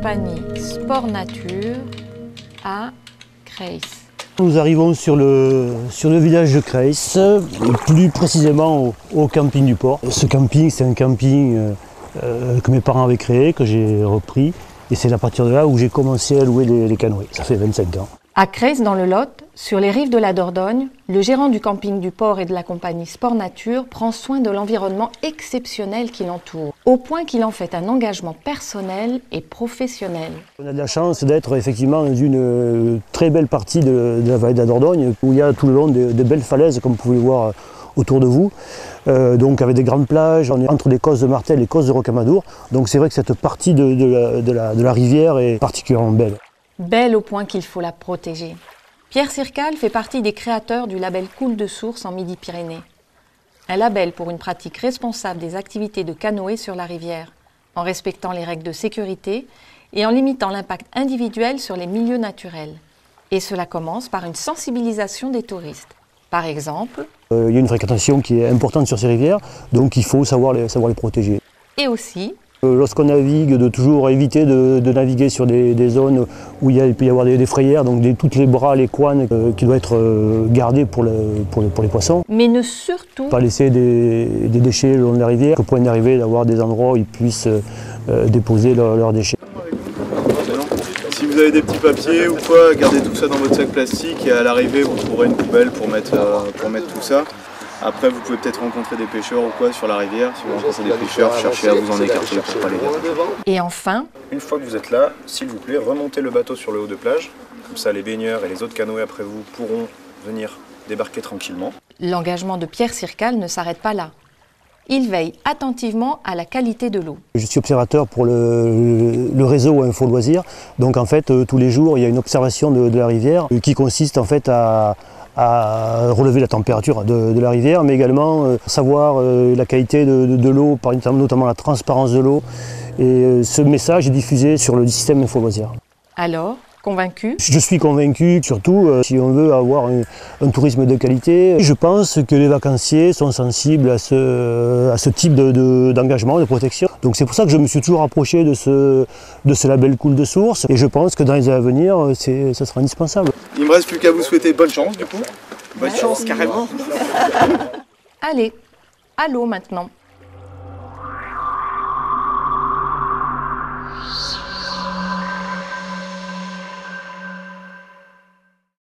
compagnie Sport Nature à Creys. Nous arrivons sur le village de Creys, plus précisément au camping du port. Ce camping, c'est un camping que mes parents avaient créé, que j'ai repris. Et c'est à partir de là où j'ai commencé à louer les canoës. Ça fait 25 ans. À Creys, dans le Lot, sur les rives de la Dordogne, le gérant du camping du port et de la compagnie Sport Nature prend soin de l'environnement exceptionnel qui l'entoure, au point qu'il en fait un engagement personnel et professionnel. On a de la chance d'être effectivement dans une très belle partie de la vallée de la Dordogne, où il y a tout le long de belles falaises, comme vous pouvez le voir autour de vous. Donc avec des grandes plages, on est entre les cosses de Martel et les cosses de Rocamadour. Donc c'est vrai que cette partie de la rivière est particulièrement belle. Belle au point qu'il faut la protéger. Pierre Sircal fait partie des créateurs du label Cool de Source en Midi-Pyrénées. Un label pour une pratique responsable des activités de canoë sur la rivière, en respectant les règles de sécurité et en limitant l'impact individuel sur les milieux naturels. Et cela commence par une sensibilisation des touristes. Par exemple, il y a une fréquentation qui est importante sur ces rivières, donc il faut savoir les protéger. Et aussi, lorsqu'on navigue, de toujours éviter de naviguer sur des zones où il peut y avoir des frayères, donc toutes les bras, les couannes qui doivent être gardés pour les poissons. Mais ne surtout pas laisser des déchets le long de la rivière, au point d'arriver d'avoir des endroits où ils puissent déposer leurs déchets. Si vous avez des petits papiers ou quoi, gardez tout ça dans votre sac plastique et à l'arrivée vous trouverez une poubelle pour mettre tout ça. Après vous pouvez peut-être rencontrer des pêcheurs ou quoi sur la rivière. Si vous rencontrez des pêcheurs, cherchez à vous en écarter pour pas les déranger. Et enfin, une fois que vous êtes là, s'il vous plaît, remontez le bateau sur le haut de plage. Comme ça les baigneurs et les autres canoës après vous pourront venir débarquer tranquillement. L'engagement de Pierre Sircal ne s'arrête pas là. Il veille attentivement à la qualité de l'eau. Je suis observateur pour le réseau Info Loisirs. Donc en fait, tous les jours, il y a une observation de la rivière qui consiste en fait à relever la température de la rivière, mais également savoir la qualité de l'eau, notamment la transparence de l'eau. Et ce message est diffusé sur le système Info Loisirs. Alors, convaincu? Je suis convaincu, surtout si on veut avoir un tourisme de qualité. Je pense que les vacanciers sont sensibles à ce type d'engagement, de protection. Donc c'est pour ça que je me suis toujours approché de ce label Cool de Source. Et je pense que dans les années à venir, ça sera indispensable. Il ne me reste plus qu'à vous souhaiter bonne chance du coup. Bonne chance carrément. Allez, à l'eau maintenant.